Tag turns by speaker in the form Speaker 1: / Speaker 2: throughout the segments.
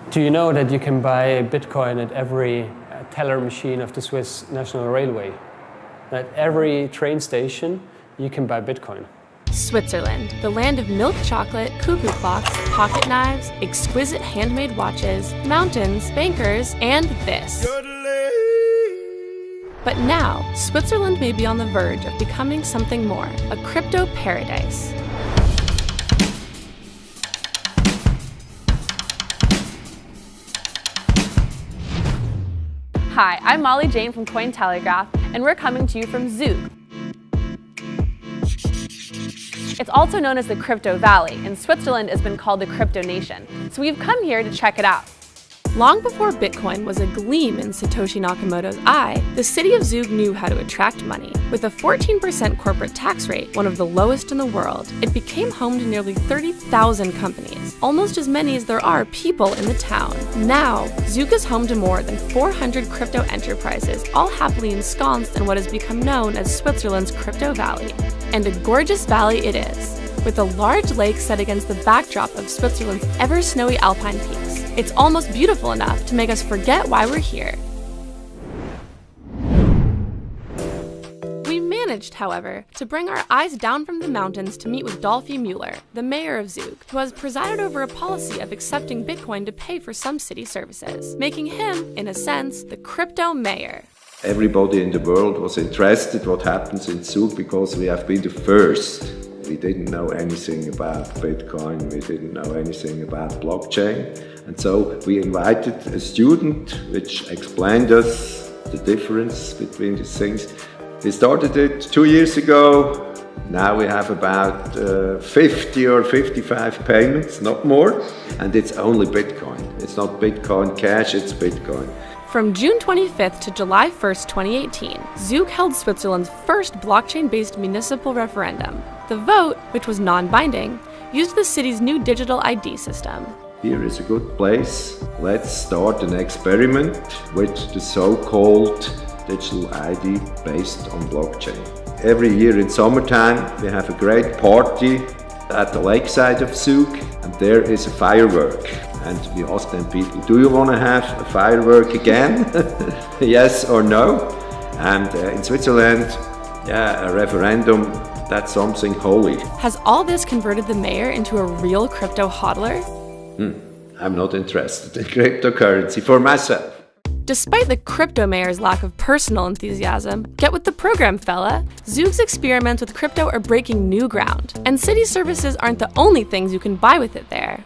Speaker 1: Do you know that you can buy Bitcoin at every teller machine of the Swiss National Railway? At every train station, you can buy Bitcoin.
Speaker 2: Switzerland, the land of milk chocolate, cuckoo clocks, pocket knives, exquisite handmade watches, mountains, bankers, and this. But now, Switzerland may be on the verge of becoming something more, a crypto paradise. Hi, I'm Molly Jane from Cointelegraph, and we're coming to you from Zug. It's also known as the Crypto Valley, and Switzerland has been called the Crypto Nation. So we've come here to check it out. Long before Bitcoin was a gleam in Satoshi Nakamoto's eye, the city of Zug knew how to attract money. With a 14% corporate tax rate, one of the lowest in the world, it became home to nearly 30,000 companies, almost as many as there are people in the town. Now, Zug is home to more than 400 crypto enterprises, all happily ensconced in what has become known as Switzerland's Crypto Valley. And a gorgeous valley it is, with a large lake set against the backdrop of Switzerland's ever-snowy alpine peaks. It's almost beautiful enough to make us forget why we're here. We managed, however, to bring our eyes down from the mountains to meet with Dolphy Mueller, the mayor of Zug, who has presided over a policy of accepting Bitcoin to pay for some city services, making him, in a sense, the crypto mayor.
Speaker 3: Everybody in the world was interested what happens in Zug because we have been the first. We didn't know anything about Bitcoin, we didn't know anything about blockchain. And so we invited a student which explained us the difference between these things. We started it 2 years ago. Now we have about 50 or 55 payments, not more. And it's only Bitcoin. It's not Bitcoin Cash, it's Bitcoin.
Speaker 2: From June 25th to July 1st, 2018, Zug held Switzerland's first blockchain-based municipal referendum. The vote, which was non-binding, used the city's new digital ID system.
Speaker 3: Here is a good place. Let's start an experiment with the so-called digital ID based on blockchain. Every year in summertime, we have a great party at the lakeside of Zug, and there is a firework. And we ask them people, do you want to have a firework again? Yes or no? And in Switzerland, a referendum, that's something holy.
Speaker 2: Has all this converted the mayor into a real crypto hodler?
Speaker 3: I'm not interested in cryptocurrency for myself.
Speaker 2: Despite the crypto mayor's lack of personal enthusiasm, get with the program, fella. Zug's experiments with crypto are breaking new ground, and city services aren't the only things you can buy with it there.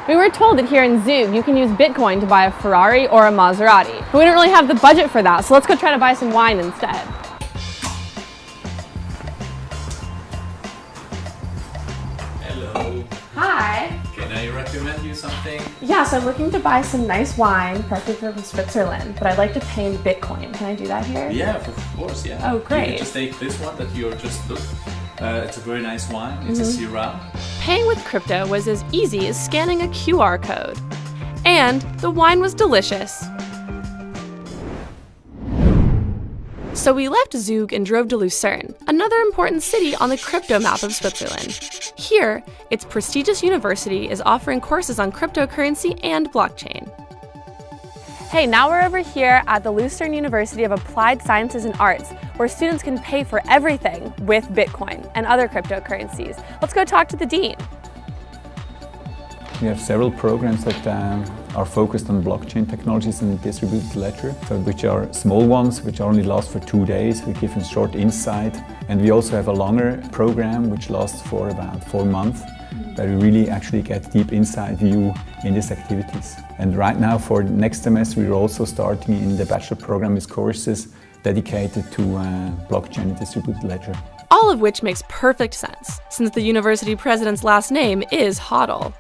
Speaker 2: We were told that here in Zug, you can use Bitcoin to buy a Ferrari or a Maserati. But we don't really have the budget for that, so let's go try to buy some wine instead.
Speaker 4: Hello.
Speaker 2: Hi.
Speaker 4: Can I recommend you something?
Speaker 2: Yes, I'm looking to buy some nice wine, preferably from Switzerland, but I'd like to pay in Bitcoin. Can I do that here?
Speaker 4: Yeah, of course, yeah.
Speaker 2: Oh, great.
Speaker 4: You can just take this one that you just looked. It's a very nice wine. It's a Syrah.
Speaker 2: Paying with crypto was as easy as scanning a QR code. And the wine was delicious. So we left Zug and drove to Lucerne, another important city on the crypto map of Switzerland. Here, its prestigious university is offering courses on cryptocurrency and blockchain. Hey, now we're over here at the Lucerne University of Applied Sciences and Arts, where students can pay for everything with Bitcoin and other cryptocurrencies. Let's go talk to the dean.
Speaker 5: We have several programs that are focused on blockchain technologies and distributed ledger, so which are small ones, which only last for 2 days. We give a short insight. And we also have a longer program, which lasts for about 4 months, where we really actually get deep inside view in these activities. And right now, for next semester, we're also starting in the bachelor program with courses dedicated to blockchain and distributed ledger.
Speaker 2: All of which makes perfect sense, since the university president's last name is Hodl.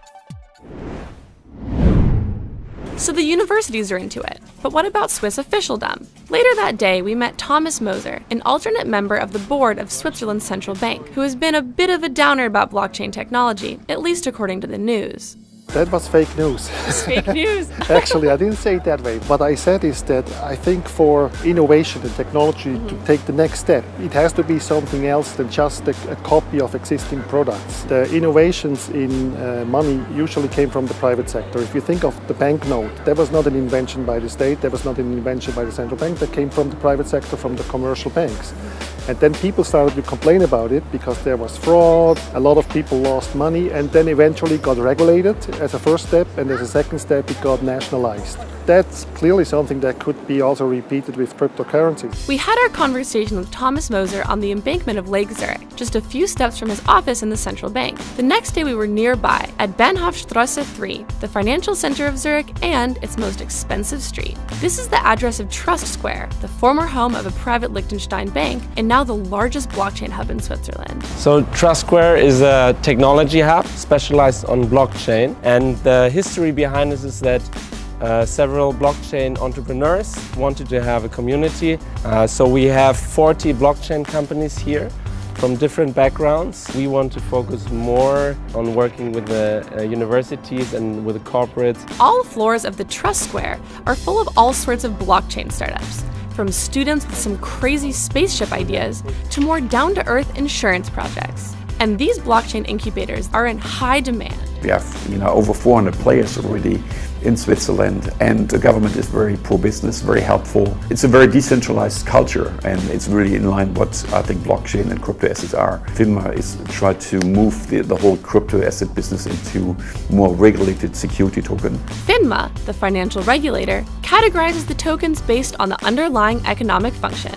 Speaker 2: So the universities are into it. But what about Swiss officialdom? Later that day, we met Thomas Moser, an alternate member of the board of Switzerland's central bank, who has been a bit of a downer about blockchain technology, at least according to the news.
Speaker 6: That was fake news.
Speaker 2: It's fake news.
Speaker 6: Actually, I didn't say it that way. What I said is that I think for innovation and technology to take the next step, it has to be something else than just a copy of existing products. The innovations in money usually came from the private sector. If you think of the banknote, that was not an invention by the state, that was not an invention by the central bank, that came from the private sector, from the commercial banks. And then people started to complain about it because there was fraud, a lot of people lost money, and then eventually got regulated as a first step, and as a second step it got nationalized. That's clearly something that could be also repeated with cryptocurrencies.
Speaker 2: We had our conversation with Thomas Moser on the embankment of Lake Zurich, just a few steps from his office in the central bank. The next day we were nearby at Bahnhofstrasse 3, the financial center of Zurich and its most expensive street. This is the address of Trust Square, the former home of a private Liechtenstein bank and now the largest blockchain hub in Switzerland.
Speaker 7: So Trust Square is a technology hub specialized on blockchain, and the history behind this is that several blockchain entrepreneurs wanted to have a community. So we have 40 blockchain companies here from different backgrounds. We want to focus more on working with the universities and with the corporates.
Speaker 2: All floors of the Trust Square are full of all sorts of blockchain startups, from students with some crazy spaceship ideas to more down-to-earth insurance projects. And these blockchain incubators are in high demand.
Speaker 8: We have over 400 players already in Switzerland, and the government is very pro-business, very helpful. It's a very decentralized culture, and it's really in line what I think blockchain and crypto assets are. FINMA is trying to move the whole crypto asset business into more regulated security token.
Speaker 2: FINMA, the financial regulator, categorizes the tokens based on the underlying economic function: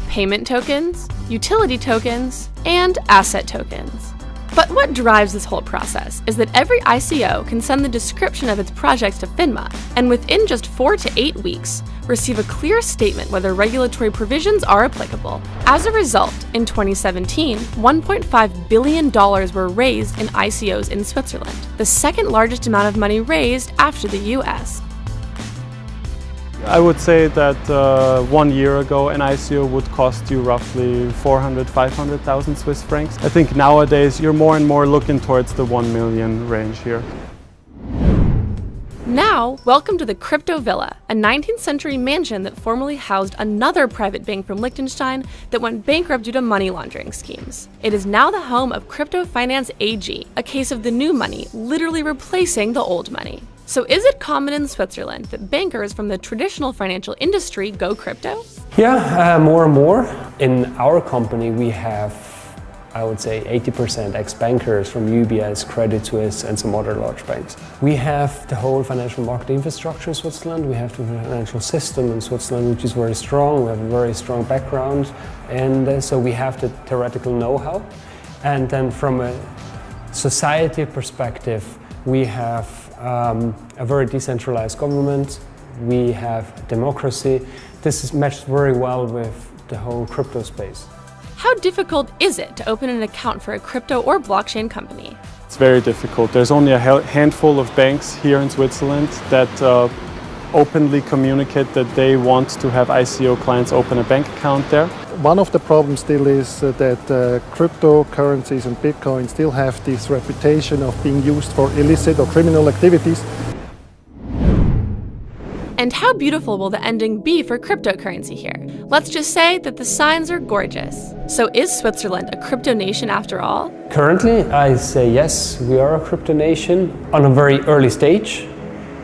Speaker 2: payment tokens, utility tokens, and asset tokens. But what drives this whole process is that every ICO can send the description of its projects to FINMA, and within just 4 to 8 weeks, receive a clear statement whether regulatory provisions are applicable. As a result, in 2017, $1.5 billion were raised in ICOs in Switzerland, the second largest amount of money raised after the US.
Speaker 9: I would say that 1 year ago an ICO would cost you roughly 400,000–500,000 Swiss francs. I think nowadays you're more and more looking towards the 1 million range here.
Speaker 2: Now, welcome to the Crypto Villa, a 19th century mansion that formerly housed another private bank from Liechtenstein that went bankrupt due to money laundering schemes. It is now the home of Crypto Finance AG, a case of the new money literally replacing the old money. So is it common in Switzerland that bankers from the traditional financial industry go crypto?
Speaker 1: Yeah, more and more. In our company we have, I would say, 80% ex-bankers from UBS, Credit Suisse and some other large banks. We have the whole financial market infrastructure in Switzerland. We have the financial system in Switzerland, which is very strong. We have a very strong background, and so we have the theoretical know-how. And then from a society perspective, we have a very decentralized government. We have democracy. This is matched very well with the whole crypto space.
Speaker 2: How difficult is it to open an account for a crypto or blockchain company?
Speaker 9: It's very difficult. There's only a handful of banks here in Switzerland that openly communicate that they want to have ICO clients open a bank account there.
Speaker 6: One of the problems still is that cryptocurrencies and Bitcoin still have this reputation of being used for illicit or criminal activities.
Speaker 2: And how beautiful will the ending be for cryptocurrency here? Let's just say that the signs are gorgeous. So is Switzerland a crypto nation after all?
Speaker 1: Currently, I say yes, we are a crypto nation on a very early stage,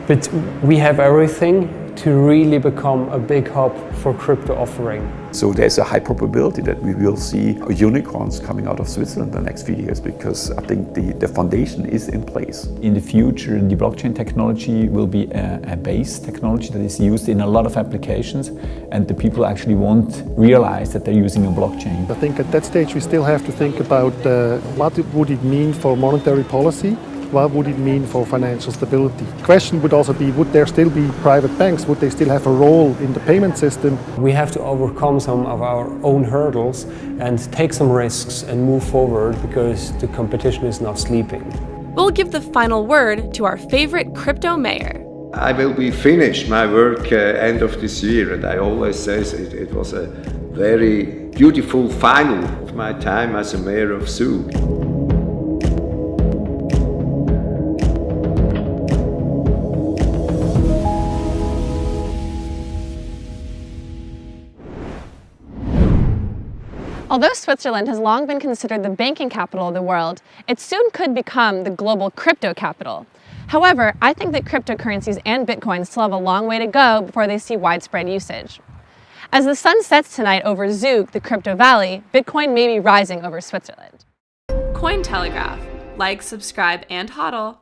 Speaker 1: but we have everything to really become a big hub for crypto offering.
Speaker 8: So there's a high probability that we will see unicorns coming out of Switzerland in the next few years, because I think the foundation is in place.
Speaker 5: In the future, the blockchain technology will be a base technology that is used in a lot of applications, and the people actually won't realize that they're using a blockchain.
Speaker 6: I think at that stage we still have to think about what would it mean for monetary policy. What would it mean for financial stability? The question would also be, would there still be private banks? Would they still have a role in the payment system?
Speaker 1: We have to overcome some of our own hurdles and take some risks and move forward, because the competition is not sleeping.
Speaker 2: We'll give the final word to our favorite crypto mayor.
Speaker 3: I will be finished my work end of this year, and I always say it was a very beautiful final of my time as a mayor of Zug.
Speaker 2: Although Switzerland has long been considered the banking capital of the world, it soon could become the global crypto capital. However, I think that cryptocurrencies and Bitcoin still have a long way to go before they see widespread usage. As the sun sets tonight over Zug, the crypto valley, Bitcoin may be rising over Switzerland.
Speaker 10: Cointelegraph. Like, subscribe, and hodl.